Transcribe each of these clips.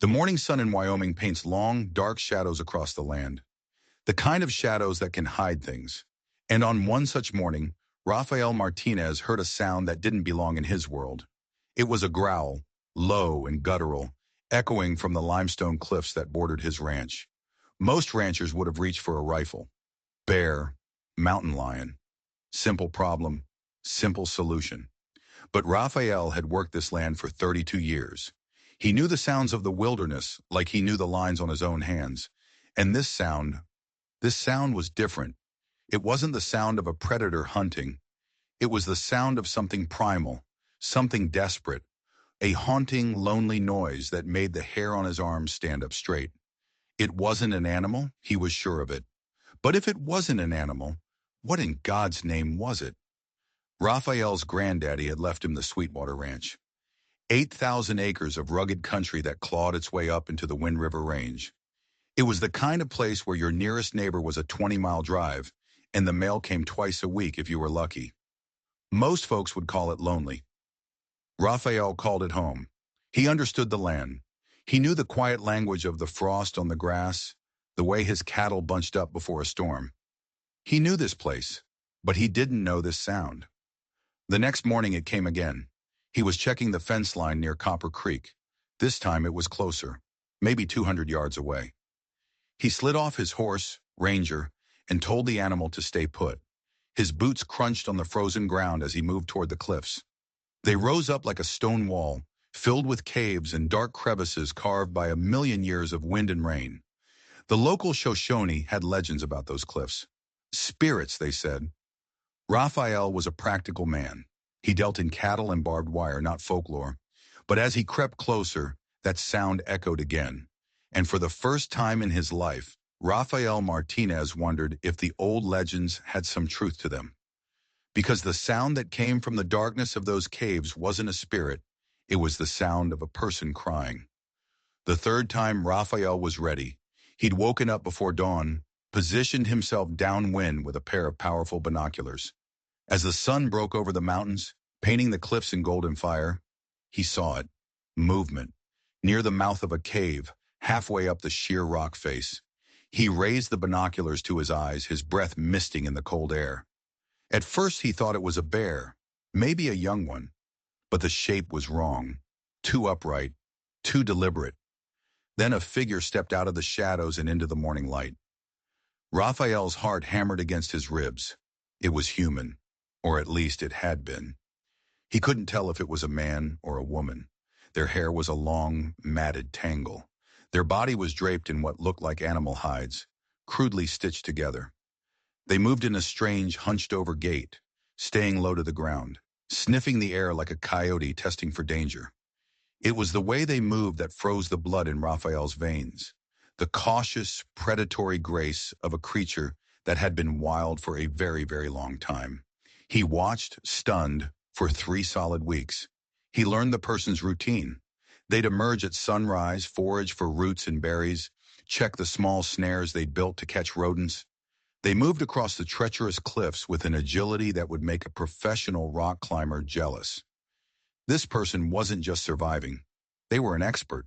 The morning sun in Wyoming paints long, dark shadows across the land, the kind of shadows that can hide things. And on one such morning, Rafael Martinez heard a sound that didn't belong in his world. It was a growl, low and guttural, echoing from the limestone cliffs that bordered his ranch. Most ranchers would have reached for a rifle. Bear, mountain lion. Simple problem, simple solution. But Rafael had worked this land for 32 years. He knew the sounds of the wilderness like he knew the lines on his own hands. And this sound was different. It wasn't the sound of a predator hunting. It was the sound of something primal, something desperate, a haunting, lonely noise that made the hair on his arms stand up straight. It wasn't an animal, he was sure of it. But if it wasn't an animal, what in God's name was it? Raphael's granddaddy had left him the Sweetwater Ranch. 8,000 acres of rugged country that clawed its way up into the Wind River Range. It was the kind of place where your nearest neighbor was a 20-mile drive, and the mail came twice a week if you were lucky. Most folks would call it lonely. Raphael called it home. He understood the land. He knew the quiet language of the frost on the grass, the way his cattle bunched up before a storm. He knew this place, but he didn't know this sound. The next morning it came again. He was checking the fence line near Copper Creek. This time it was closer, maybe 200 yards away. He slid off his horse, Ranger, and told the animal to stay put. His boots crunched on the frozen ground as he moved toward the cliffs. They rose up like a stone wall, filled with caves and dark crevices carved by a million years of wind and rain. The local Shoshone had legends about those cliffs. Spirits, they said. Raphael was a practical man. He dealt in cattle and barbed wire, not folklore. But as he crept closer, that sound echoed again. And for the first time in his life, Rafael Martinez wondered if the old legends had some truth to them. Because the sound that came from the darkness of those caves wasn't a spirit, it was the sound of a person crying. The third time Raphael was ready. He'd woken up before dawn, positioned himself downwind with a pair of powerful binoculars. As the sun broke over the mountains, painting the cliffs in golden fire, he saw it. Movement. Near the mouth of a cave, halfway up the sheer rock face. He raised the binoculars to his eyes, his breath misting in the cold air. At first he thought it was a bear, maybe a young one, but the shape was wrong. Too upright, too deliberate. Then a figure stepped out of the shadows and into the morning light. Raphael's heart hammered against his ribs. It was human, or at least it had been. He couldn't tell if it was a man or a woman. Their hair was a long, matted tangle. Their body was draped in what looked like animal hides, crudely stitched together. They moved in a strange, hunched-over gait, staying low to the ground, sniffing the air like a coyote testing for danger. It was the way they moved that froze the blood in Raphael's veins, the cautious, predatory grace of a creature that had been wild for a very, very long time. He watched, stunned, for 3 solid weeks. He learned the person's routine. They'd emerge at sunrise, forage for roots and berries, check the small snares they'd built to catch rodents. They moved across the treacherous cliffs with an agility that would make a professional rock climber jealous. This person wasn't just surviving. They were an expert.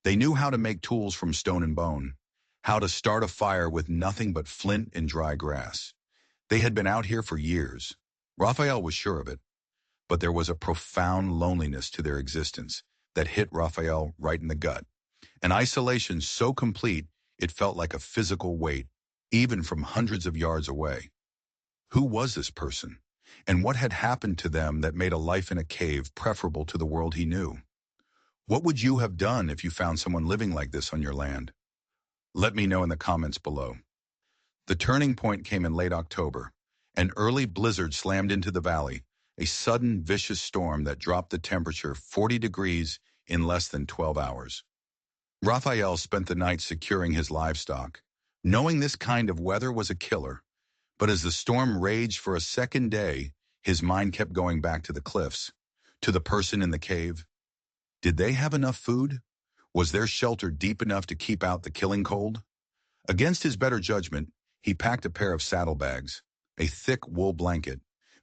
They knew how to make tools from stone and bone, how to start a fire with nothing but flint and dry grass. They had been out here for years. Raphael was sure of it. But there was a profound loneliness to their existence that hit Raphael right in the gut. An isolation so complete it felt like a physical weight, even from hundreds of yards away. Who was this person? And what had happened to them that made a life in a cave preferable to the world he knew? What would you have done if you found someone living like this on your land? Let me know in the comments below. The turning point came in late October. An early blizzard slammed into the valley, a sudden, vicious storm that dropped the temperature 40 degrees in less than 12 hours. Raphael spent the night securing his livestock, knowing this kind of weather was a killer. But as the storm raged for a second day, his mind kept going back to the cliffs, to the person in the cave. Did they have enough food? Was their shelter deep enough to keep out the killing cold? Against his better judgment, he packed a pair of saddlebags, a thick wool blanket,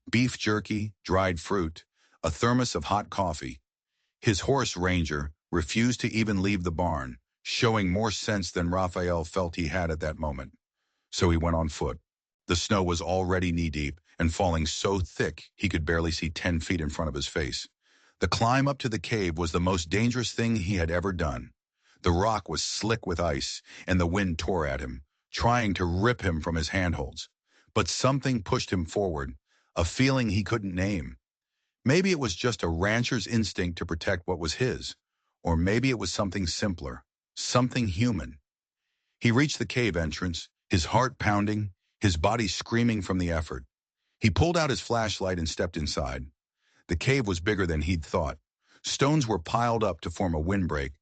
beef jerky, dried fruit, a thermos of hot coffee. His horse, Ranger, refused to even leave the barn, showing more sense than Raphael felt he had at that moment. So he went on foot. The snow was already knee-deep and falling so thick he could barely see 10 feet in front of his face. The climb up to the cave was the most dangerous thing he had ever done. The rock was slick with ice, and the wind tore at him, trying to rip him from his handholds. But something pushed him forward, a feeling he couldn't name. Maybe it was just a rancher's instinct to protect what was his, or maybe it was something simpler, something human. He reached the cave entrance, his heart pounding, his body screaming from the effort. He pulled out his flashlight and stepped inside. The cave was bigger than he'd thought. Stones were piled up to form a windbreak.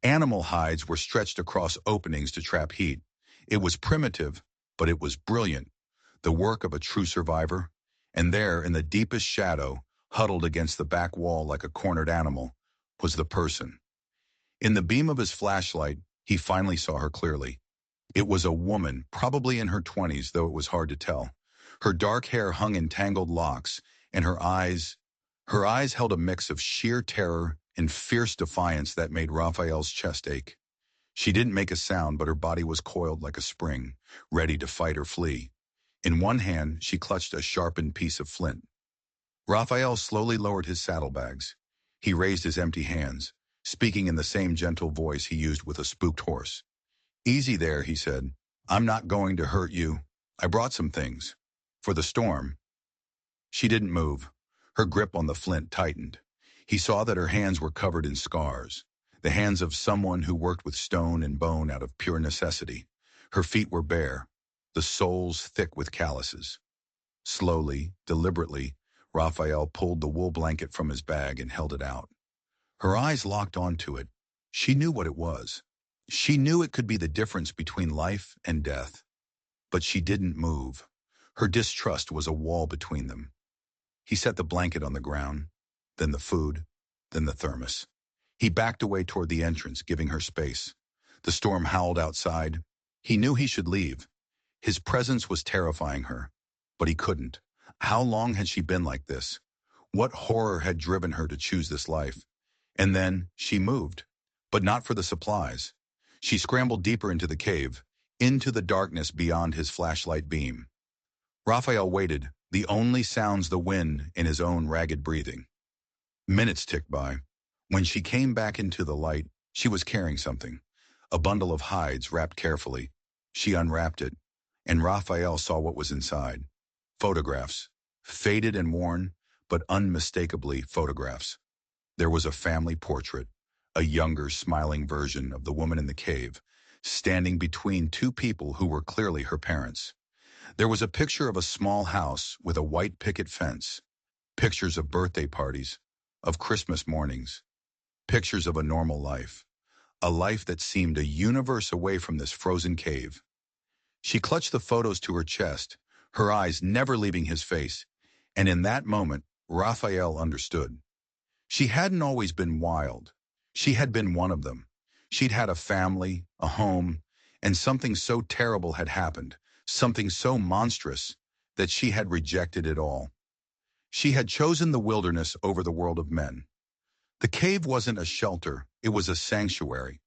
Animal hides were stretched across openings to trap heat. It was primitive, but it was brilliant, the work of a true survivor. And there, in the deepest shadow, huddled against the back wall like a cornered animal, was the person. In the beam of his flashlight, he finally saw her clearly. It was a woman, probably in her 20s, though it was hard to tell. Her dark hair hung in tangled locks, and her eyes held a mix of sheer terror and fierce defiance that made Raphael's chest ache. She didn't make a sound, but her body was coiled like a spring, ready to fight or flee. In one hand, she clutched a sharpened piece of flint. Raphael slowly lowered his saddlebags. He raised his empty hands, speaking in the same gentle voice he used with a spooked horse. "Easy there," he said. "I'm not going to hurt you. I brought some things. For the storm." She didn't move. Her grip on the flint tightened. He saw that her hands were covered in scars, the hands of someone who worked with stone and bone out of pure necessity. Her feet were bare, the soles thick with calluses. Slowly, deliberately, Raphael pulled the wool blanket from his bag and held it out. Her eyes locked onto it. She knew what it was. She knew it could be the difference between life and death. But she didn't move. Her distrust was a wall between them. He set the blanket on the ground, then the food, then the thermos. He backed away toward the entrance, giving her space. The storm howled outside. He knew he should leave. His presence was terrifying her, but he couldn't. How long had she been like this? What horror had driven her to choose this life? And then she moved, but not for the supplies. She scrambled deeper into the cave, into the darkness beyond his flashlight beam. Raphael waited, the only sounds the wind and his own ragged breathing. Minutes ticked by. When she came back into the light, she was carrying something, a bundle of hides wrapped carefully. She unwrapped it, and Raphael saw what was inside. Photographs, faded and worn, but unmistakably photographs. There was a family portrait, a younger, smiling version of the woman in the cave, standing between two people who were clearly her parents. There was a picture of a small house with a white picket fence, pictures of birthday parties, of Christmas mornings, pictures of a normal life, a life that seemed a universe away from this frozen cave. She clutched the photos to her chest, her eyes never leaving his face, and in that moment, Raphael understood. She hadn't always been wild. She had been one of them. She'd had a family, a home, and something so terrible had happened, something so monstrous, that she had rejected it all. She had chosen the wilderness over the world of men. The cave wasn't a shelter, it was a sanctuary.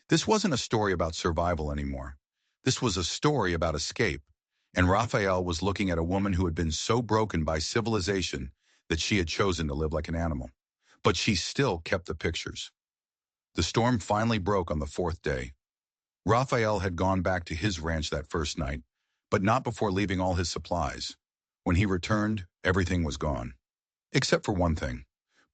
This wasn't a story about survival anymore. This was a story about escape, and Raphael was looking at a woman who had been so broken by civilization that she had chosen to live like an animal. But she still kept the pictures. The storm finally broke on the fourth day. Raphael had gone back to his ranch that first night, but not before leaving all his supplies. When he returned, everything was gone. Except for one thing.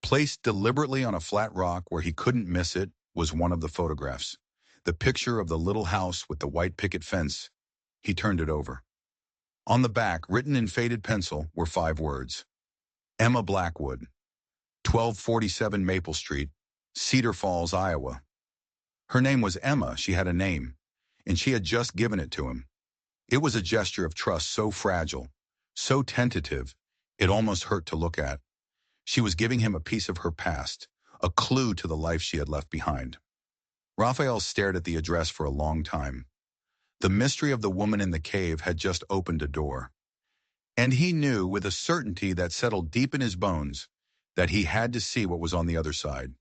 Placed deliberately on a flat rock where he couldn't miss it was one of the photographs. The picture of the little house with the white picket fence. He turned it over. On the back, written in faded pencil, were 5 words. Emma Blackwood, 1247 Maple Street, Cedar Falls, Iowa. Her name was Emma, she had a name, and she had just given it to him. It was a gesture of trust so fragile, so tentative, it almost hurt to look at. She was giving him a piece of her past, a clue to the life she had left behind. Raphael stared at the address for a long time. The mystery of the woman in the cave had just opened a door. And he knew with a certainty that settled deep in his bones that he had to see what was on the other side.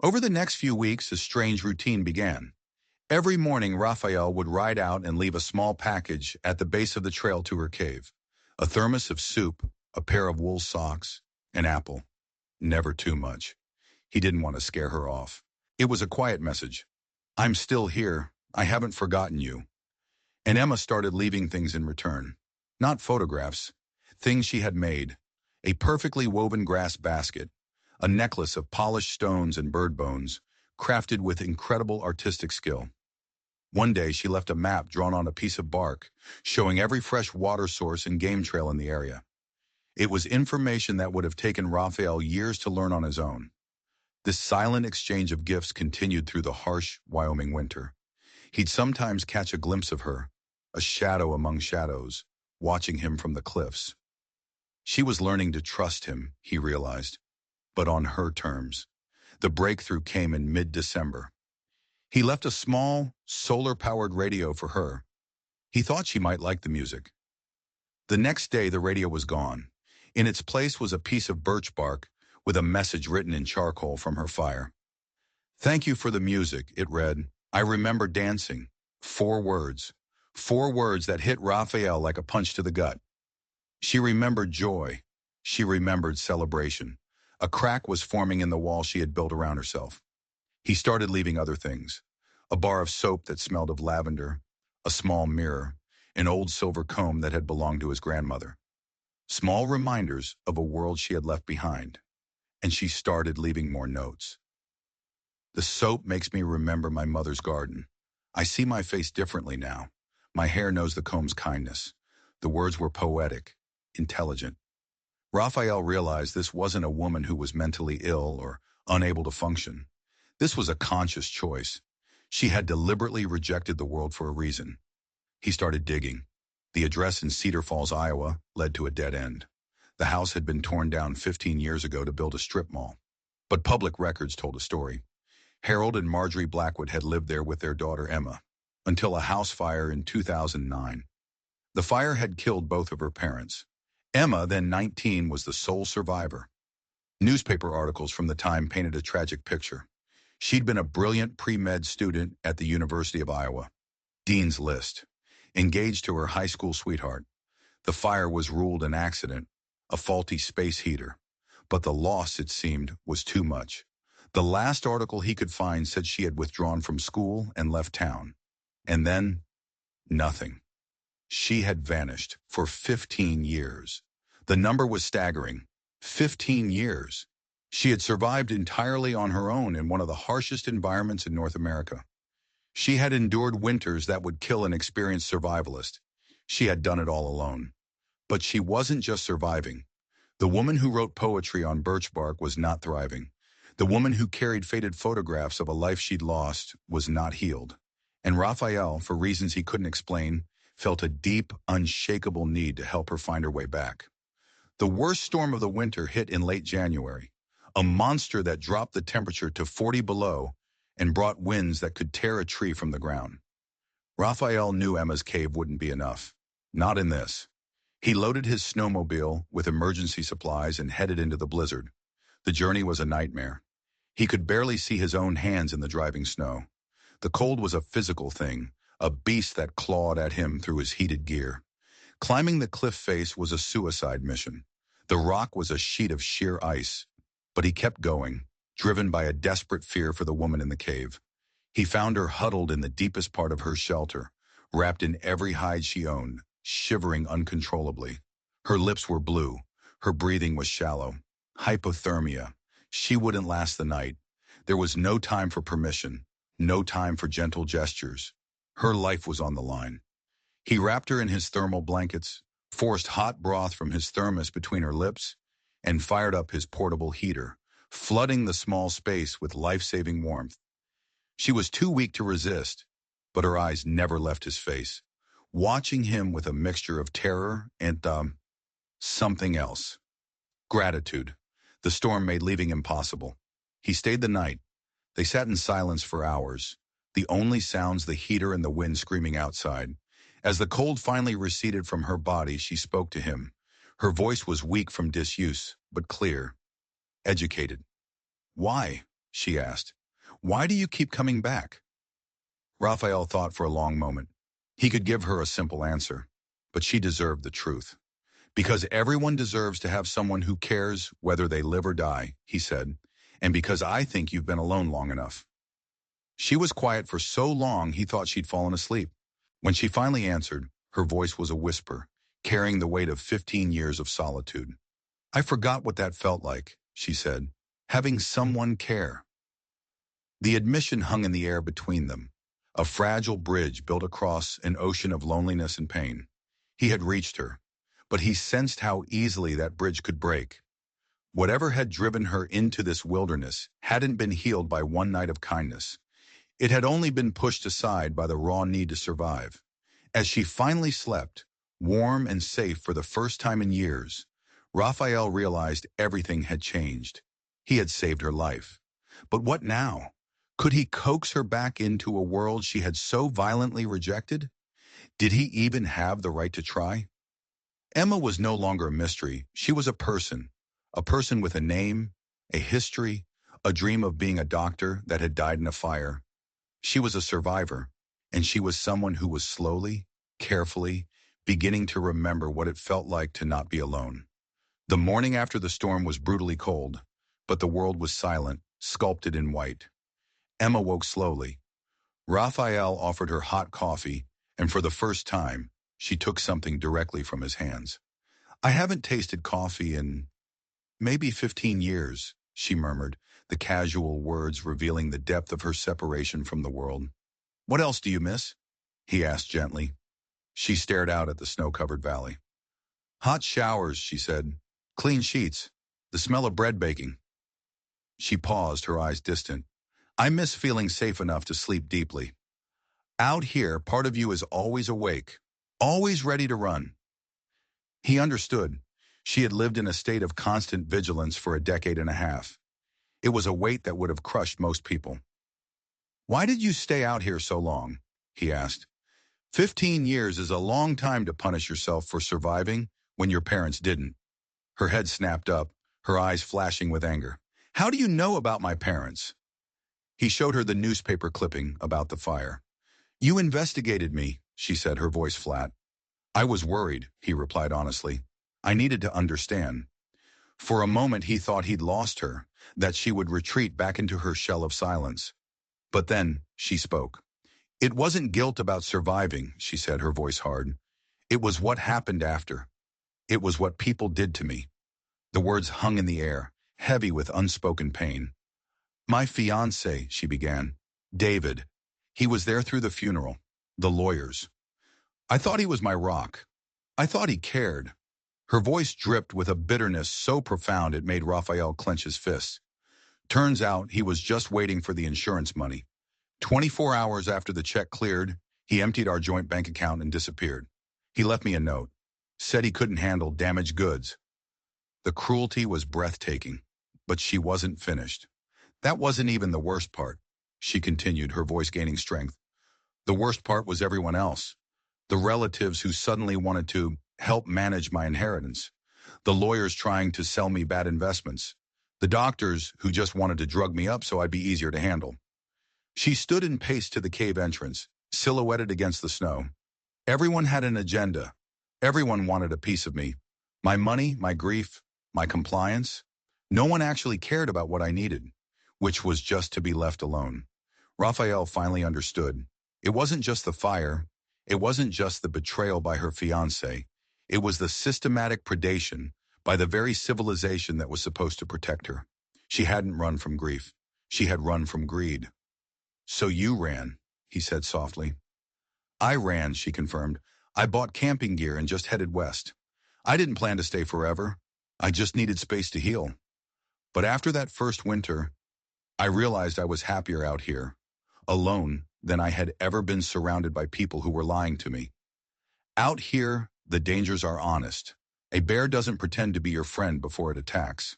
Over the next few weeks, a strange routine began. Every morning, Raphael would ride out and leave a small package at the base of the trail to her cave. A thermos of soup, a pair of wool socks, an apple. Never too much. He didn't want to scare her off. It was a quiet message. I'm still here. I haven't forgotten you. And Emma started leaving things in return. Not photographs. Things she had made. A perfectly woven grass basket. A necklace of polished stones and bird bones, crafted with incredible artistic skill. One day she left a map drawn on a piece of bark, showing every fresh water source and game trail in the area. It was information that would have taken Raphael years to learn on his own. This silent exchange of gifts continued through the harsh Wyoming winter. He'd sometimes catch a glimpse of her, a shadow among shadows, watching him from the cliffs. She was learning to trust him, he realized, but on her terms. The breakthrough came in mid-December. He left a small, solar-powered radio for her. He thought she might like the music. The next day, the radio was gone. In its place was a piece of birch bark with a message written in charcoal from her fire. Thank you for the music, it read. I remember dancing. 4 words. 4 words that hit Raphael like a punch to the gut. She remembered joy. She remembered celebration. A crack was forming in the wall she had built around herself. He started leaving other things. A bar of soap that smelled of lavender, a small mirror, an old silver comb that had belonged to his grandmother. Small reminders of a world she had left behind. And she started leaving more notes. The soap makes me remember my mother's garden. I see my face differently now. My hair knows the comb's kindness. The words were poetic, intelligent. Raphael realized this wasn't a woman who was mentally ill or unable to function. This was a conscious choice. She had deliberately rejected the world for a reason. He started digging. The address in Cedar Falls, Iowa, led to a dead end. The house had been torn down 15 years ago to build a strip mall. But public records told a story. Harold and Marjorie Blackwood had lived there with their daughter Emma, until a house fire in 2009. The fire had killed both of her parents. Emma, then 19, was the sole survivor. Newspaper articles from the time painted a tragic picture. She'd been a brilliant pre-med student at the University of Iowa. Dean's List. Engaged to her high school sweetheart. The fire was ruled an accident, a faulty space heater. But the loss, it seemed, was too much. The last article he could find said she had withdrawn from school and left town. And then, nothing. She had vanished for 15 years. The number was staggering. 15 years. She had survived entirely on her own in one of the harshest environments in North America. She had endured winters that would kill an experienced survivalist. She had done it all alone. But she wasn't just surviving. The woman who wrote poetry on birch bark was not thriving. The woman who carried faded photographs of a life she'd lost was not healed. And Raphael, for reasons he couldn't explain, felt a deep, unshakable need to help her find her way back. The worst storm of the winter hit in late January, a monster that dropped the temperature to 40 below and brought winds that could tear a tree from the ground. Raphael knew Emma's cave wouldn't be enough. Not in this. He loaded his snowmobile with emergency supplies and headed into the blizzard. The journey was a nightmare. He could barely see his own hands in the driving snow. The cold was a physical thing, a beast that clawed at him through his heated gear. Climbing the cliff face was a suicide mission. The rock was a sheet of sheer ice. But he kept going, driven by a desperate fear for the woman in the cave. He found her huddled in the deepest part of her shelter, wrapped in every hide she owned, shivering uncontrollably. Her lips were blue. Her breathing was shallow. Hypothermia. She wouldn't last the night. There was no time for permission, no time for gentle gestures. Her life was on the line. He wrapped her in his thermal blankets, forced hot broth from his thermos between her lips, and fired up his portable heater, flooding the small space with life-saving warmth. She was too weak to resist, but her eyes never left his face, watching him with a mixture of terror and, something else. Gratitude. The storm made leaving impossible. He stayed the night. They sat in silence for hours, the only sounds the heater and the wind screaming outside. As the cold finally receded from her body, she spoke to him. Her voice was weak from disuse, but clear. Educated. Why? she asked. Why do you keep coming back? Raphael thought for a long moment. He could give her a simple answer, but she deserved the truth. Because everyone deserves to have someone who cares whether they live or die, he said, and because I think you've been alone long enough. She was quiet for so long he thought she'd fallen asleep. When she finally answered, her voice was a whisper, carrying the weight of 15 years of solitude. I forgot what that felt like, she said, having someone care. The admission hung in the air between them, a fragile bridge built across an ocean of loneliness and pain. He had reached her, but he sensed how easily that bridge could break. Whatever had driven her into this wilderness hadn't been healed by one night of kindness. It had only been pushed aside by the raw need to survive. As she finally slept, warm and safe for the first time in years, Raphael realized everything had changed. He had saved her life. But what now? Could he coax her back into a world she had so violently rejected? Did he even have the right to try? Emma was no longer a mystery. She was a person with a name, a history, a dream of being a doctor that had died in a fire. She was a survivor, and she was someone who was slowly, carefully, beginning to remember what it felt like to not be alone. The morning after the storm was brutally cold, but the world was silent, sculpted in white. Emma woke slowly. Raphael offered her hot coffee, and for the first time, she took something directly from his hands. I haven't tasted coffee in maybe 15 years, she murmured, the casual words revealing the depth of her separation from the world. What else do you miss? He asked gently. She stared out at the snow-covered valley. Hot showers, she said. Clean sheets. The smell of bread baking. She paused, her eyes distant. I miss feeling safe enough to sleep deeply. Out here, part of you is always awake, always ready to run. He understood. She had lived in a state of constant vigilance for a decade and a half. It was a weight that would have crushed most people. Why did you stay out here so long? He asked. 15 years is a long time to punish yourself for surviving when your parents didn't. Her head snapped up, her eyes flashing with anger. How do you know about my parents? He showed her the newspaper clipping about the fire. You investigated me, she said, her voice flat. I was worried, he replied honestly. I needed to understand. For a moment he thought he'd lost her, that she would retreat back into her shell of silence. But then she spoke. It wasn't guilt about surviving, she said, her voice hard. It was what happened after. It was what people did to me. The words hung in the air, heavy with unspoken pain. My fiancé, she began. David. He was there through the funeral. The lawyers. I thought he was my rock. I thought he cared. Her voice dripped with a bitterness so profound it made Raphael clench his fists. Turns out he was just waiting for the insurance money. 24 hours after the check cleared, he emptied our joint bank account and disappeared. He left me a note. Said he couldn't handle damaged goods. The cruelty was breathtaking, but she wasn't finished. That wasn't even the worst part, she continued, her voice gaining strength. The worst part was everyone else. The relatives who suddenly wanted to help manage my inheritance. The lawyers trying to sell me bad investments. The doctors who just wanted to drug me up so I'd be easier to handle. She stood and paced to the cave entrance, silhouetted against the snow. Everyone had an agenda. Everyone wanted a piece of me. My money, my grief, my compliance. No one actually cared about what I needed, which was just to be left alone. Raphael finally understood. It wasn't just the fire. It wasn't just the betrayal by her fiancé. It was the systematic predation by the very civilization that was supposed to protect her. She hadn't run from grief. She had run from greed. So you ran, he said softly. I ran, she confirmed. I bought camping gear and just headed west. I didn't plan to stay forever. I just needed space to heal. But after that first winter, I realized I was happier out here, alone, than I had ever been surrounded by people who were lying to me. Out here, the dangers are honest. A bear doesn't pretend to be your friend before it attacks.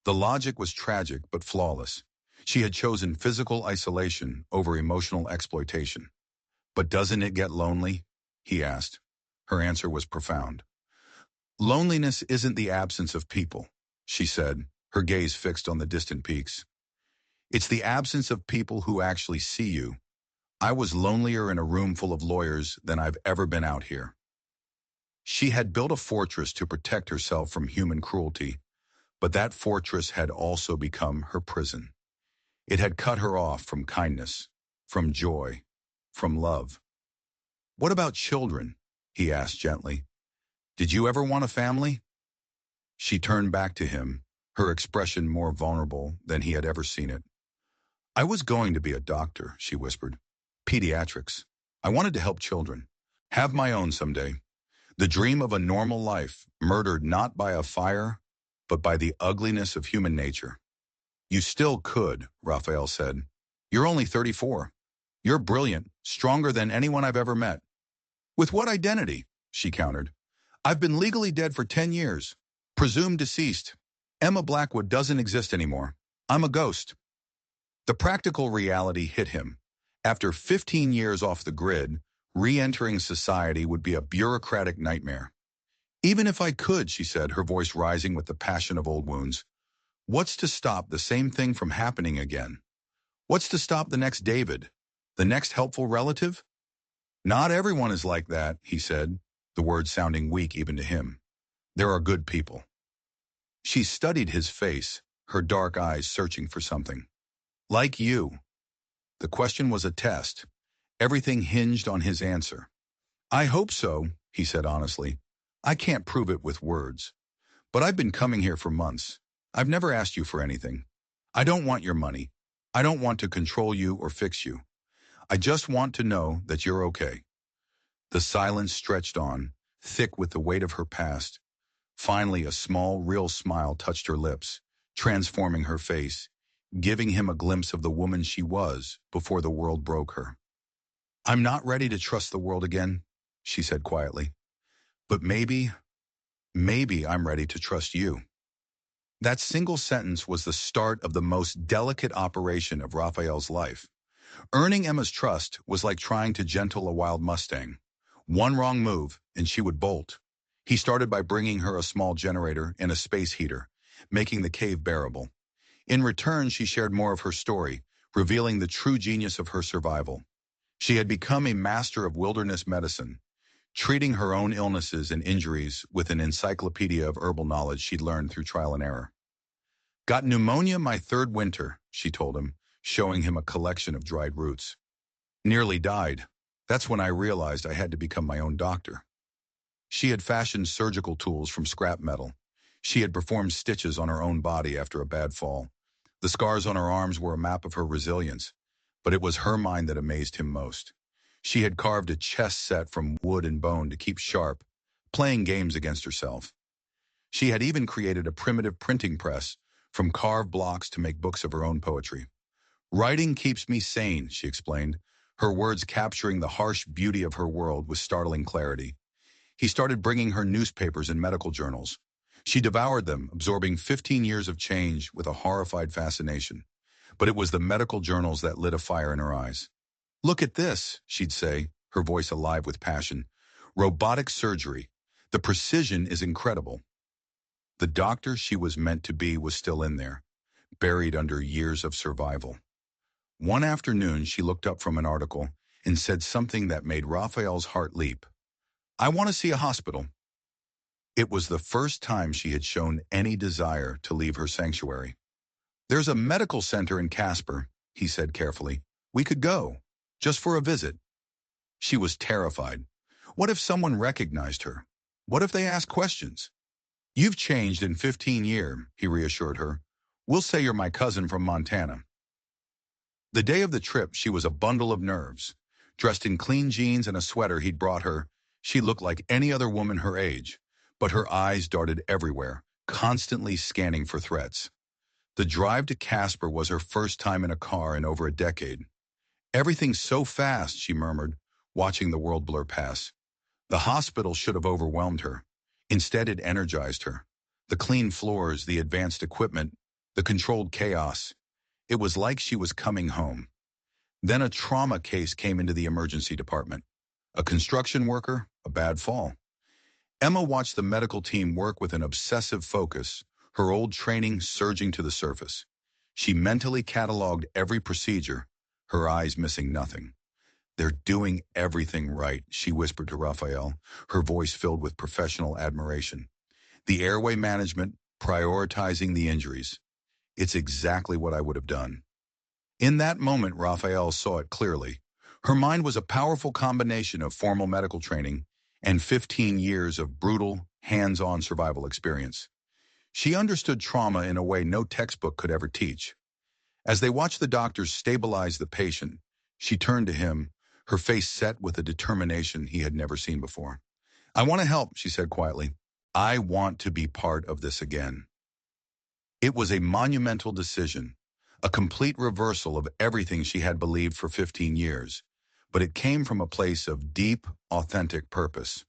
The logic was tragic but flawless. She had chosen physical isolation over emotional exploitation. But doesn't it get lonely? He asked. Her answer was profound. Loneliness isn't the absence of people, she said, her gaze fixed on the distant peaks. It's the absence of people who actually see you. I was lonelier in a room full of lawyers than I've ever been out here. She had built a fortress to protect herself from human cruelty, but that fortress had also become her prison. It had cut her off from kindness, from joy, from love. What about children? He asked gently. Did you ever want a family? She turned back to him, her expression more vulnerable than he had ever seen it. I was going to be a doctor, she whispered. Pediatrics. I wanted to help children. Have my own someday. The dream of a normal life, murdered not by a fire, but by the ugliness of human nature. You still could, Raphael said. You're only 34. You're brilliant, stronger than anyone I've ever met. With what identity? She countered. I've been legally dead for 10 years. Presumed deceased. Emma Blackwood doesn't exist anymore. I'm a ghost. The practical reality hit him. After 15 years off the grid, re-entering society would be a bureaucratic nightmare. Even if I could, she said, her voice rising with the passion of old wounds. What's to stop the same thing from happening again? What's to stop the next David? The next helpful relative? Not everyone is like that, he said, the words sounding weak even to him. There are good people. She studied his face, her dark eyes searching for something. Like you. The question was a test. Everything hinged on his answer. I hope so, he said honestly. I can't prove it with words. But I've been coming here for months. I've never asked you for anything. I don't want your money. I don't want to control you or fix you. I just want to know that you're okay. The silence stretched on, thick with the weight of her past. Finally, a small, real smile touched her lips, transforming her face, giving him a glimpse of the woman she was before the world broke her. I'm not ready to trust the world again, she said quietly. But maybe I'm ready to trust you. That single sentence was the start of the most delicate operation of Raphael's life. Earning Emma's trust was like trying to gentle a wild Mustang. One wrong move, and she would bolt. He started by bringing her a small generator and a space heater, making the cave bearable. In return, she shared more of her story, revealing the true genius of her survival. She had become a master of wilderness medicine, treating her own illnesses and injuries with an encyclopedia of herbal knowledge she'd learned through trial and error. Got pneumonia my third winter, she told him, showing him a collection of dried roots. Nearly died. That's when I realized I had to become my own doctor. She had fashioned surgical tools from scrap metal. She had performed stitches on her own body after a bad fall. The scars on her arms were a map of her resilience, but it was her mind that amazed him most. She had carved a chess set from wood and bone to keep sharp, playing games against herself. She had even created a primitive printing press from carved blocks to make books of her own poetry. Writing keeps me sane, she explained, her words capturing the harsh beauty of her world with startling clarity. He started bringing her newspapers and medical journals. She devoured them, absorbing 15 years of change with a horrified fascination. But it was the medical journals that lit a fire in her eyes. Look at this, she'd say, her voice alive with passion. Robotic surgery. The precision is incredible. The doctor she was meant to be was still in there, buried under years of survival. One afternoon, she looked up from an article and said something that made Raphael's heart leap. I want to see a hospital. It was the first time she had shown any desire to leave her sanctuary. There's a medical center in Casper, he said carefully. We could go, just for a visit. She was terrified. What if someone recognized her? What if they asked questions? You've changed in 15 years, he reassured her. We'll say you're my cousin from Montana. The day of the trip, she was a bundle of nerves. Dressed in clean jeans and a sweater he'd brought her, she looked like any other woman her age, but her eyes darted everywhere, constantly scanning for threats. The drive to Casper was her first time in a car in over a decade. Everything's so fast, she murmured, watching the world blur past. The hospital should have overwhelmed her. Instead, it energized her. The clean floors, the advanced equipment, the controlled chaos. It was like she was coming home. Then a trauma case came into the emergency department. A construction worker, a bad fall. Emma watched the medical team work with an obsessive focus, her old training surging to the surface. She mentally cataloged every procedure, her eyes missing nothing. "They're doing everything right," she whispered to Raphael, her voice filled with professional admiration. "The airway management, prioritizing the injuries. It's exactly what I would have done." In that moment, Raphael saw it clearly. Her mind was a powerful combination of formal medical training and 15 years of brutal, hands-on survival experience. She understood trauma in a way no textbook could ever teach. As they watched the doctors stabilize the patient, she turned to him, her face set with a determination he had never seen before. "I want to help," she said quietly. "I want to be part of this again." It was a monumental decision, a complete reversal of everything she had believed for 15 years, but it came from a place of deep, authentic purpose.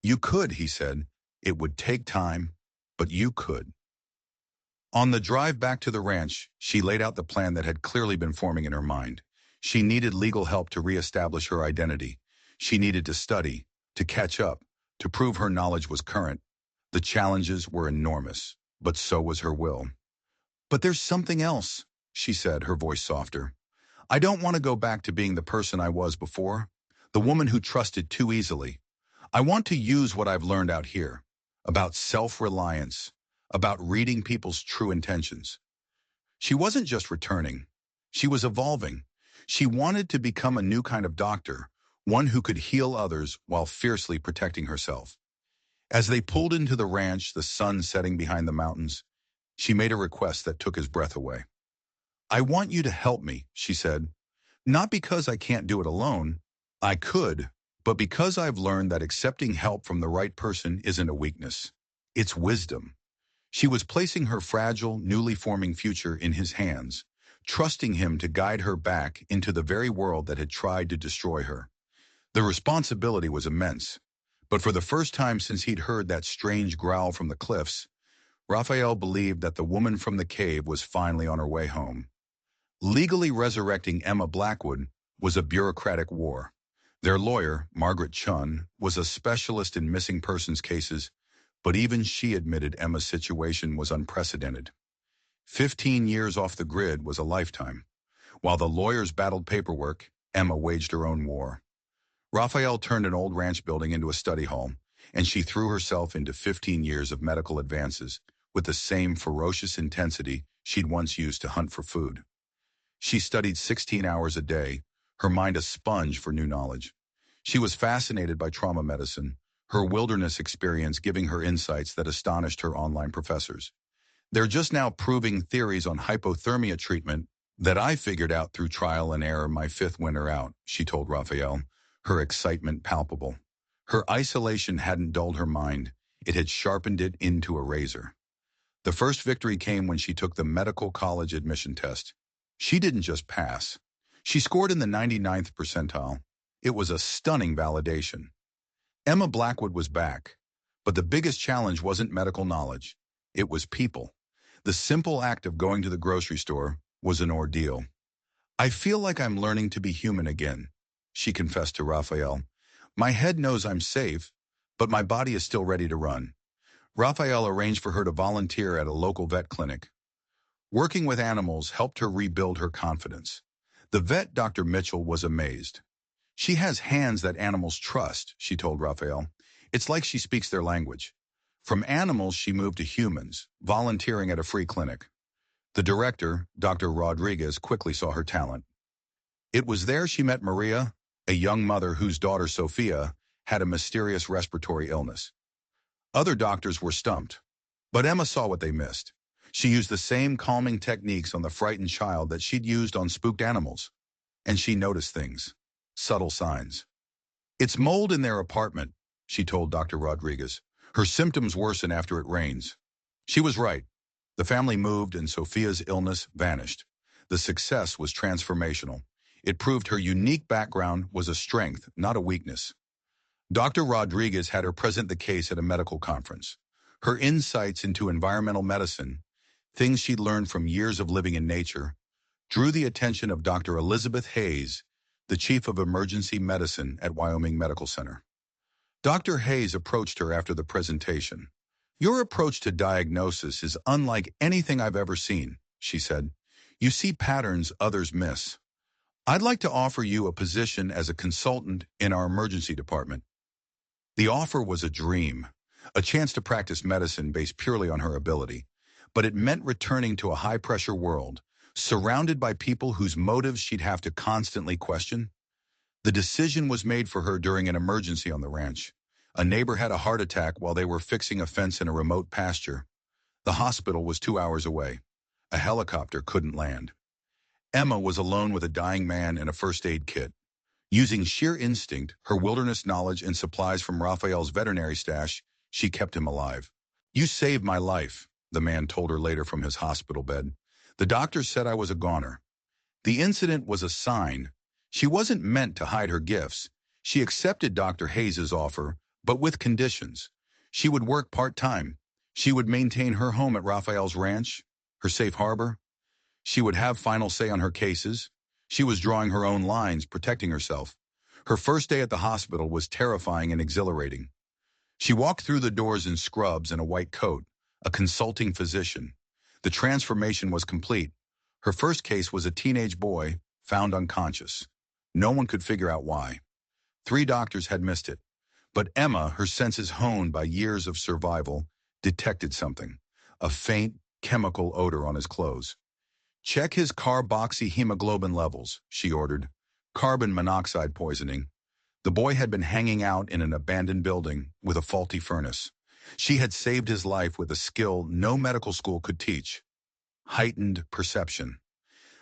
"You could," he said. "It would take time, but you could." On the drive back to the ranch, she laid out the plan that had clearly been forming in her mind. She needed legal help to reestablish her identity. She needed to study, to catch up, to prove her knowledge was current. The challenges were enormous, but so was her will. "But there's something else," she said, her voice softer. "I don't want to go back to being the person I was before, the woman who trusted too easily. I want to use what I've learned out here, about self-reliance, about reading people's true intentions." She wasn't just returning. She was evolving. She wanted to become a new kind of doctor, one who could heal others while fiercely protecting herself. As they pulled into the ranch, the sun setting behind the mountains, she made a request that took his breath away. "I want you to help me," she said. "Not because I can't do it alone. I could, but because I've learned that accepting help from the right person isn't a weakness. It's wisdom." She was placing her fragile, newly forming future in his hands, trusting him to guide her back into the very world that had tried to destroy her. The responsibility was immense, but for the first time since he'd heard that strange growl from the cliffs, Raphael believed that the woman from the cave was finally on her way home. Legally resurrecting Emma Blackwood was a bureaucratic war. Their lawyer, Margaret Chun, was a specialist in missing persons cases, but even she admitted Emma's situation was unprecedented. 15 years off the grid was a lifetime. While the lawyers battled paperwork, Emma waged her own war. Raphael turned an old ranch building into a study hall, and she threw herself into 15 years of medical advances with the same ferocious intensity she'd once used to hunt for food. She studied 16 hours a day, her mind a sponge for new knowledge. She was fascinated by trauma medicine, her wilderness experience giving her insights that astonished her online professors. "They're just now proving theories on hypothermia treatment that I figured out through trial and error my fifth winter out," she told Raphael, her excitement palpable. Her isolation hadn't dulled her mind, it had sharpened it into a razor. The first victory came when she took the medical college admission test. She didn't just pass. She scored in the 99th percentile. It was a stunning validation. Emma Blackwood was back, but the biggest challenge wasn't medical knowledge. It was people. The simple act of going to the grocery store was an ordeal. "I feel like I'm learning to be human again," she confessed to Raphael. "My head knows I'm safe, but my body is still ready to run." Raphael arranged for her to volunteer at a local vet clinic. Working with animals helped her rebuild her confidence. The vet, Dr. Mitchell, was amazed. "She has hands that animals trust," she told Raphael. "It's like she speaks their language." From animals, she moved to humans, volunteering at a free clinic. The director, Dr. Rodriguez, quickly saw her talent. It was there she met Maria, a young mother whose daughter, Sophia, had a mysterious respiratory illness. Other doctors were stumped, but Emma saw what they missed. She used the same calming techniques on the frightened child that she'd used on spooked animals. And she noticed things, subtle signs. "It's mold in their apartment," she told Dr. Rodriguez. "Her symptoms worsen after it rains." She was right. The family moved and Sophia's illness vanished. The success was transformational. It proved her unique background was a strength, not a weakness. Dr. Rodriguez had her present the case at a medical conference. Her insights into environmental medicine, things she'd learned from years of living in nature, drew the attention of Dr. Elizabeth Hayes, the chief of emergency medicine at Wyoming Medical Center. Dr. Hayes approached her after the presentation. "Your approach to diagnosis is unlike anything I've ever seen," she said. You see patterns others miss. I'd like to offer you a position as a consultant in our emergency department. The offer was a dream, a chance to practice medicine based purely on her ability, but it meant returning to a high-pressure world, surrounded by people whose motives she'd have to constantly question. The decision was made for her during an emergency on the ranch. A neighbor had a heart attack while they were fixing a fence in a remote pasture. The hospital was 2 hours away. A helicopter couldn't land. Emma was alone with a dying man and a first aid kit. Using sheer instinct, her wilderness knowledge and supplies from Raphael's veterinary stash, she kept him alive. "You saved my life," the man told her later from his hospital bed. "The doctor said I was a goner." The incident was a sign. She wasn't meant to hide her gifts. She accepted Dr. Hayes's offer, but with conditions. She would work part-time. She would maintain her home at Raphael's ranch, her safe harbor. She would have final say on her cases. She was drawing her own lines, protecting herself. Her first day at the hospital was terrifying and exhilarating. She walked through the doors in scrubs and a white coat, a consulting physician. The transformation was complete. Her first case was a teenage boy found unconscious. No one could figure out why. 3 doctors had missed it. But Emma, her senses honed by years of survival, detected something. A faint, chemical odor on his clothes. "Check his carboxyhemoglobin levels," she ordered. "Carbon monoxide poisoning." The boy had been hanging out in an abandoned building with a faulty furnace. She had saved his life with a skill no medical school could teach: heightened perception.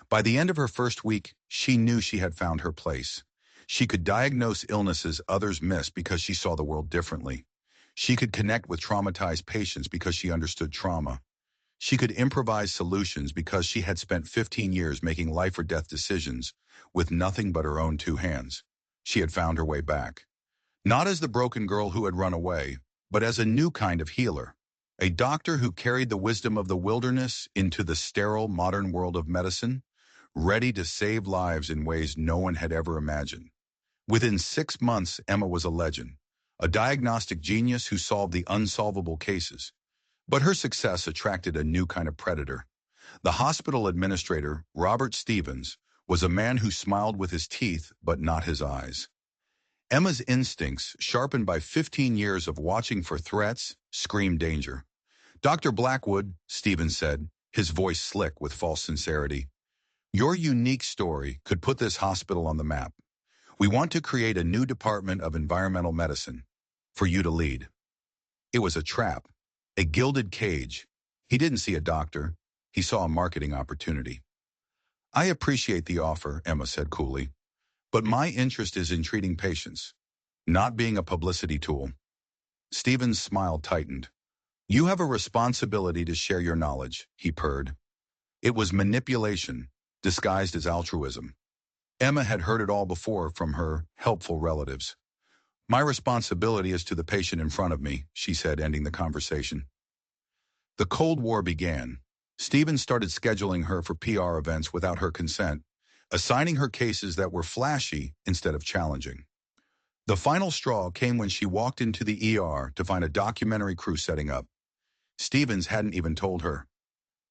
By the end of her first week, she knew she had found her place. She could diagnose illnesses others missed because she saw the world differently. She could connect with traumatized patients because she understood trauma. She could improvise solutions because she had spent 15 years making life or death decisions with nothing but her own 2 hands. She had found her way back. Not as the broken girl who had run away, but as a new kind of healer. A doctor who carried the wisdom of the wilderness into the sterile modern world of medicine, ready to save lives in ways no one had ever imagined. Within 6 months, Emma was a legend, a diagnostic genius who solved the unsolvable cases. But her success attracted a new kind of predator. The hospital administrator, Robert Stevens, was a man who smiled with his teeth but not his eyes. Emma's instincts, sharpened by 15 years of watching for threats, screamed danger. "Dr. Blackwood," Stevens said, his voice slick with false sincerity, "your unique story could put this hospital on the map. We want to create a new department of environmental medicine for you to lead." It was a trap. A gilded cage. He didn't see a doctor. He saw a marketing opportunity. "I appreciate the offer," Emma said coolly, "but my interest is in treating patients, not being a publicity tool." Stephen's smile tightened. "You have a responsibility to share your knowledge," he purred. It was manipulation, disguised as altruism. Emma had heard it all before from her helpful relatives. "My responsibility is to the patient in front of me," she said, ending the conversation. The Cold War began. Stevens started scheduling her for PR events without her consent, assigning her cases that were flashy instead of challenging. The final straw came when she walked into the ER to find a documentary crew setting up. Stevens hadn't even told her.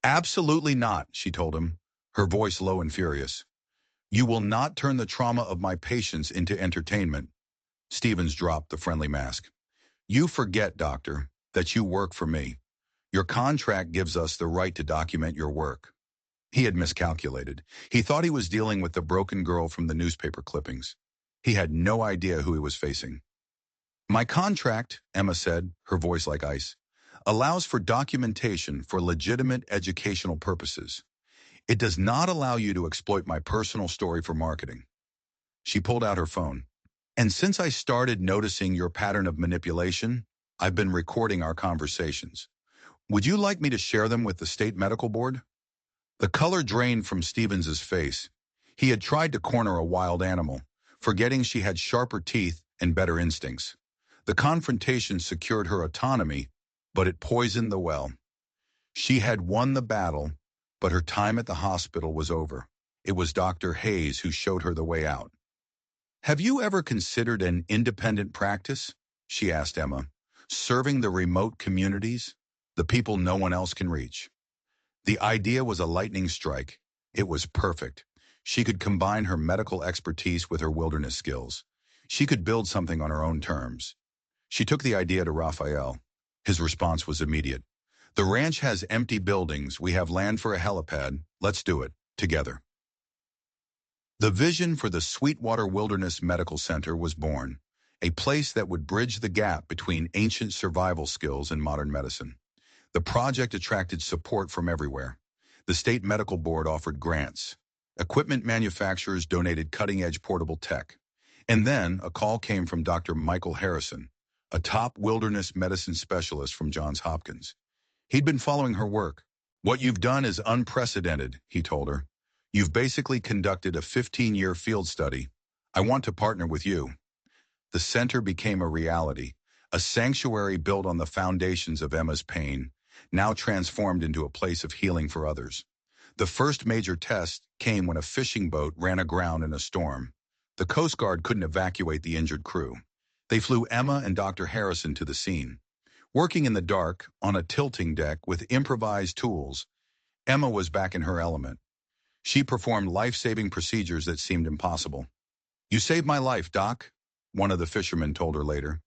"Absolutely not," she told him, her voice low and furious. "You will not turn the trauma of my patients into entertainment." Stevens dropped the friendly mask. "You forget, doctor, that you work for me. Your contract gives us the right to document your work." He had miscalculated. He thought he was dealing with the broken girl from the newspaper clippings. He had no idea who he was facing. "My contract," Emma said, her voice like ice, "allows for documentation for legitimate educational purposes. It does not allow you to exploit my personal story for marketing." She pulled out her phone. "And since I started noticing your pattern of manipulation, I've been recording our conversations. Would you like me to share them with the state medical board?" The color drained from Stevens's face. He had tried to corner a wild animal, forgetting she had sharper teeth and better instincts. The confrontation secured her autonomy, but it poisoned the well. She had won the battle, but her time at the hospital was over. It was Dr. Hayes who showed her the way out. "Have you ever considered an independent practice?" she asked Emma. "Serving the remote communities, the people no one else can reach." The idea was a lightning strike. It was perfect. She could combine her medical expertise with her wilderness skills. She could build something on her own terms. She took the idea to Raphael. His response was immediate. The ranch has empty buildings. We have land for a helipad. Let's do it, together. The vision for the Sweetwater Wilderness Medical Center was born, a place that would bridge the gap between ancient survival skills and modern medicine. The project attracted support from everywhere. The state medical board offered grants. Equipment manufacturers donated cutting-edge portable tech. And then a call came from Dr. Michael Harrison, a top wilderness medicine specialist from Johns Hopkins. He'd been following her work. What you've done is unprecedented, he told her. You've basically conducted a 15-year field study. I want to partner with you. The center became a reality, a sanctuary built on the foundations of Emma's pain, now transformed into a place of healing for others. The first major test came when a fishing boat ran aground in a storm. The Coast Guard couldn't evacuate the injured crew. They flew Emma and Dr. Harrison to the scene. Working in the dark, on a tilting deck with improvised tools, Emma was back in her element. She performed life-saving procedures that seemed impossible. "You saved my life, Doc," one of the fishermen told her later.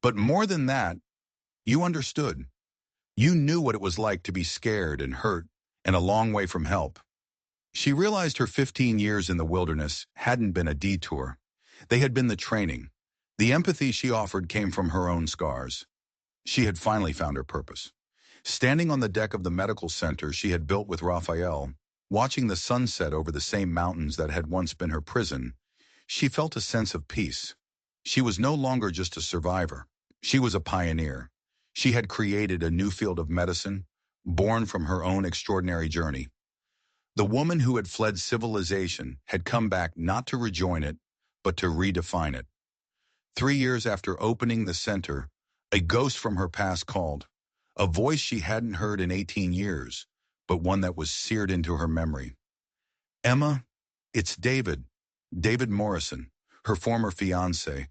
"But more than that, you understood. You knew what it was like to be scared and hurt and a long way from help." She realized her 15 years in the wilderness hadn't been a detour. They had been the training. The empathy she offered came from her own scars. She had finally found her purpose. Standing on the deck of the medical center she had built with Raphael, watching the sunset over the same mountains that had once been her prison, she felt a sense of peace. She was no longer just a survivor. She was a pioneer. She had created a new field of medicine, born from her own extraordinary journey. The woman who had fled civilization had come back not to rejoin it, but to redefine it. 3 years after opening the center, a ghost from her past called, a voice she hadn't heard in 18 years, but one that was seared into her memory. "Emma, it's David, David Morrison, her former fiancé,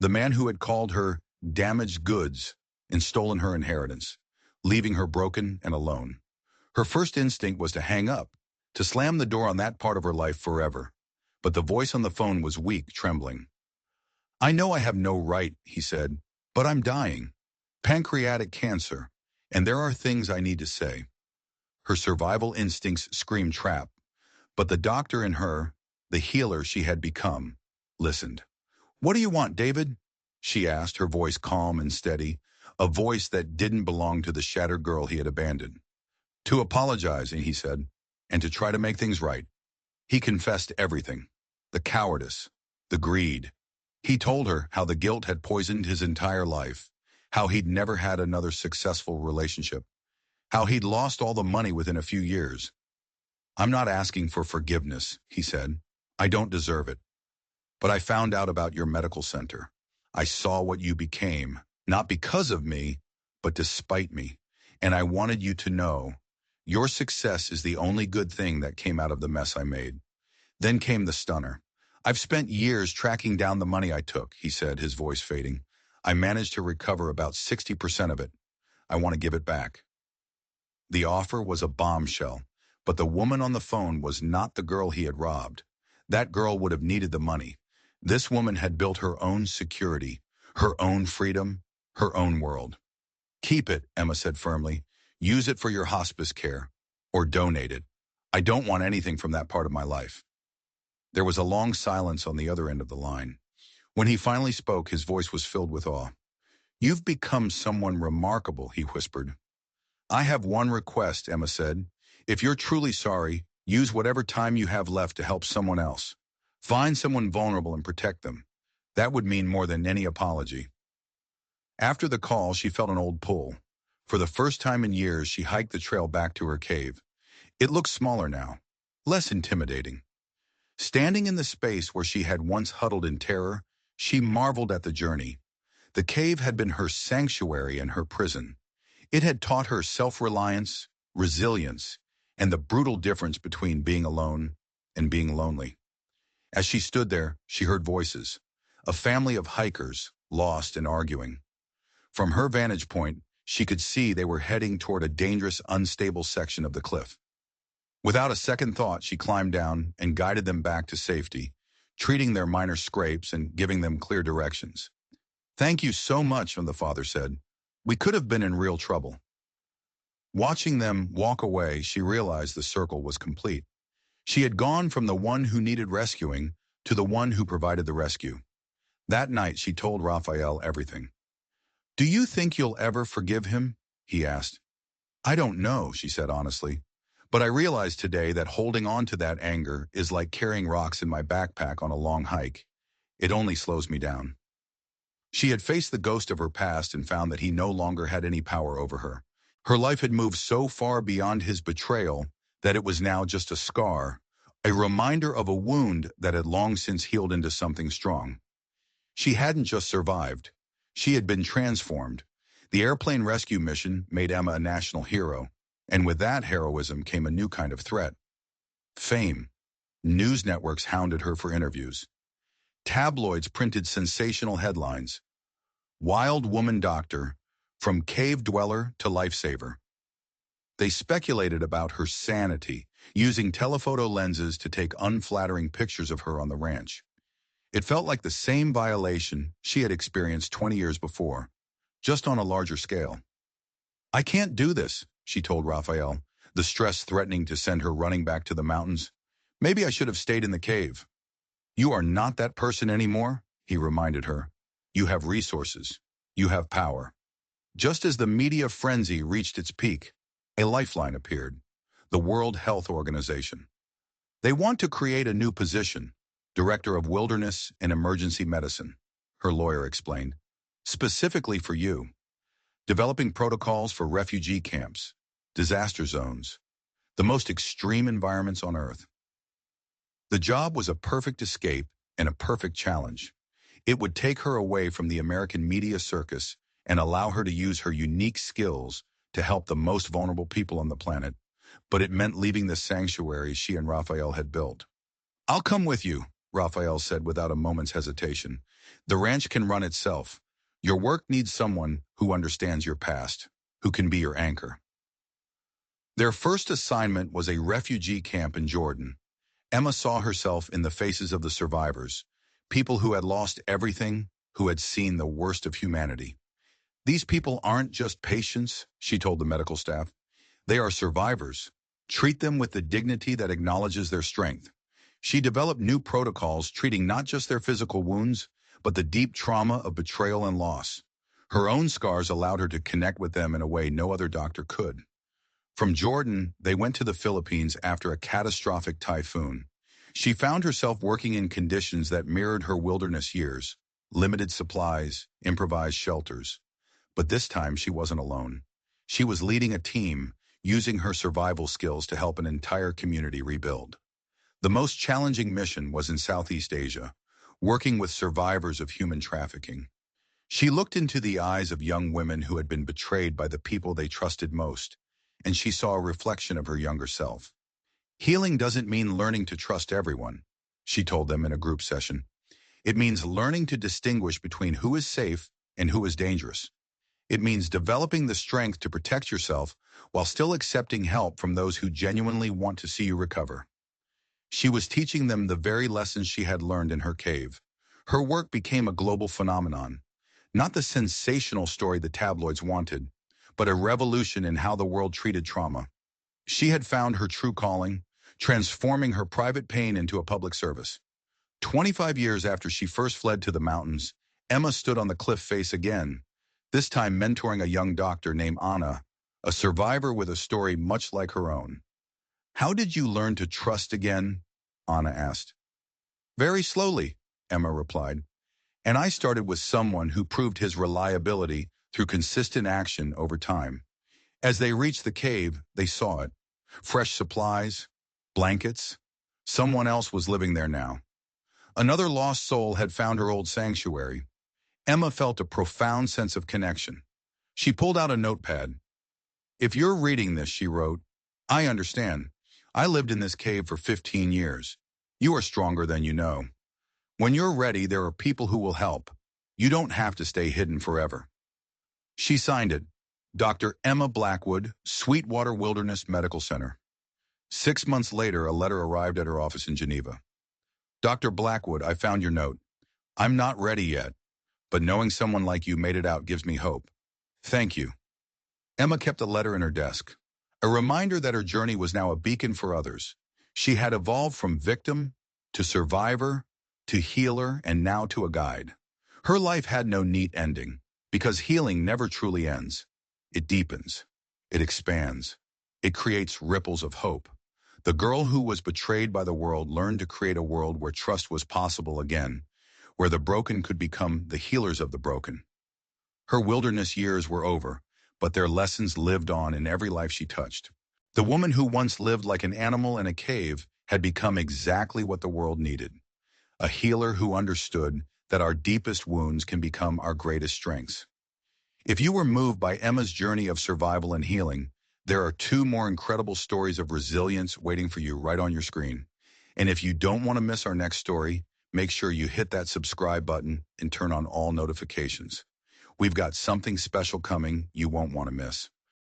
the man who had called her damaged goods and stolen her inheritance, leaving her broken and alone." Her first instinct was to hang up, to slam the door on that part of her life forever. But the voice on the phone was weak, trembling. "I know I have no right," he said, "but I'm dying. Pancreatic cancer, and there are things I need to say." Her survival instincts screamed trap, but the doctor in her, the healer she had become, listened. "What do you want, David?" she asked, her voice calm and steady, a voice that didn't belong to the shattered girl he had abandoned. "To apologize," he said, "and to try to make things right." He confessed everything. The cowardice, the greed. He told her how the guilt had poisoned his entire life, how he'd never had another successful relationship, how he'd lost all the money within a few years. "I'm not asking for forgiveness," he said. "I don't deserve it. But I found out about your medical center. I saw what you became, not because of me, but despite me. And I wanted you to know, your success is the only good thing that came out of the mess I made." Then came the stunner. "I've spent years tracking down the money I took," he said, his voice fading. "I managed to recover about 60% of it. I want to give it back." The offer was a bombshell, but the woman on the phone was not the girl he had robbed. That girl would have needed the money. This woman had built her own security, her own freedom, her own world. "Keep it," Emma said firmly. "Use it for your hospice care, or donate it. I don't want anything from that part of my life." There was a long silence on the other end of the line. When he finally spoke, his voice was filled with awe. "You've become someone remarkable," he whispered. "I have one request," Emma said. "If you're truly sorry, use whatever time you have left to help someone else. Find someone vulnerable and protect them. That would mean more than any apology." After the call, she felt an old pull. For the first time in years, she hiked the trail back to her cave. It looked smaller now, less intimidating. Standing in the space where she had once huddled in terror, she marveled at the journey. The cave had been her sanctuary and her prison. It had taught her self-reliance, resilience, and the brutal difference between being alone and being lonely. As she stood there, she heard voices, a family of hikers, lost and arguing. From her vantage point, she could see they were heading toward a dangerous, unstable section of the cliff. Without a second thought, she climbed down and guided them back to safety, treating their minor scrapes and giving them clear directions. "Thank you so much," the father said. "We could have been in real trouble." Watching them walk away, she realized the circle was complete. She had gone from the one who needed rescuing to the one who provided the rescue. That night, she told Raphael everything. "Do you think you'll ever forgive him?" he asked. "I don't know," she said honestly. "But I realized today that holding on to that anger is like carrying rocks in my backpack on a long hike. It only slows me down." She had faced the ghost of her past and found that he no longer had any power over her. Her life had moved so far beyond his betrayal that it was now just a scar, a reminder of a wound that had long since healed into something strong. She hadn't just survived. She had been transformed. The airplane rescue mission made Emma a national hero, and with that heroism came a new kind of threat. Fame. News networks hounded her for interviews. Tabloids printed sensational headlines. "Wild woman doctor, from cave dweller to lifesaver." They speculated about her sanity, using telephoto lenses to take unflattering pictures of her on the ranch. It felt like the same violation she had experienced 20 years before, just on a larger scale. "I can't do this," she told Raphael, the stress threatening to send her running back to the mountains. "Maybe I should have stayed in the cave." "You are not that person anymore," he reminded her. "You have resources. You have power." Just as the media frenzy reached its peak, a lifeline appeared, the World Health Organization. "They want to create a new position, Director of Wilderness and Emergency Medicine," her lawyer explained, "specifically for you, developing protocols for refugee camps, disaster zones, the most extreme environments on Earth." The job was a perfect escape and a perfect challenge. It would take her away from the American media circus and allow her to use her unique skills to help the most vulnerable people on the planet, but it meant leaving the sanctuary she and Raphael had built. "I'll come with you," Raphael said without a moment's hesitation. "The ranch can run itself. Your work needs someone who understands your past, who can be your anchor." Their first assignment was a refugee camp in Jordan. Emma saw herself in the faces of the survivors, people who had lost everything, who had seen the worst of humanity. "These people aren't just patients," she told the medical staff. "They are survivors. Treat them with the dignity that acknowledges their strength." She developed new protocols treating not just their physical wounds, but the deep trauma of betrayal and loss. Her own scars allowed her to connect with them in a way no other doctor could. From Jordan, they went to the Philippines after a catastrophic typhoon. She found herself working in conditions that mirrored her wilderness years, limited supplies, improvised shelters. But this time she wasn't alone. She was leading a team, using her survival skills to help an entire community rebuild. The most challenging mission was in Southeast Asia, working with survivors of human trafficking. She looked into the eyes of young women who had been betrayed by the people they trusted most, and she saw a reflection of her younger self. "Healing doesn't mean learning to trust everyone," she told them in a group session. "It means learning to distinguish between who is safe and who is dangerous. It means developing the strength to protect yourself while still accepting help from those who genuinely want to see you recover." She was teaching them the very lessons she had learned in her cave. Her work became a global phenomenon, not the sensational story the tabloids wanted, but a revolution in how the world treated trauma. She had found her true calling, transforming her private pain into a public service. 25 years after she first fled to the mountains, Emma stood on the cliff face again, this time mentoring a young doctor named Anna, a survivor with a story much like her own. "How did you learn to trust again?" Anna asked. "Very slowly," Emma replied. "And I started with someone who proved his reliability through consistent action over time. As they reached the cave, they saw it. Fresh supplies, blankets. Someone else was living there now. Another lost soul had found her old sanctuary. Emma felt a profound sense of connection. She pulled out a notepad. "If you're reading this," she wrote, "I understand. I lived in this cave for 15 years. You are stronger than you know. When you're ready, there are people who will help. You don't have to stay hidden forever." She signed it, Dr. Emma Blackwood, Sweetwater Wilderness Medical Center. 6 months later, a letter arrived at her office in Geneva. Dr. Blackwood, I found your note. I'm not ready yet, but knowing someone like you made it out gives me hope. Thank you. Emma kept the letter in her desk, a reminder that her journey was now a beacon for others. She had evolved from victim to survivor to healer and now to a guide. Her life had no neat ending because healing never truly ends. It deepens. It expands. It creates ripples of hope. The girl who was betrayed by the world learned to create a world where trust was possible again, where the broken could become the healers of the broken. Her wilderness years were over, but their lessons lived on in every life she touched. The woman who once lived like an animal in a cave had become exactly what the world needed. A healer who understood that our deepest wounds can become our greatest strengths. If you were moved by Emma's journey of survival and healing, there are two more incredible stories of resilience waiting for you right on your screen. And if you don't want to miss our next story, make sure you hit that subscribe button and turn on all notifications. We've got something special coming you won't want to miss.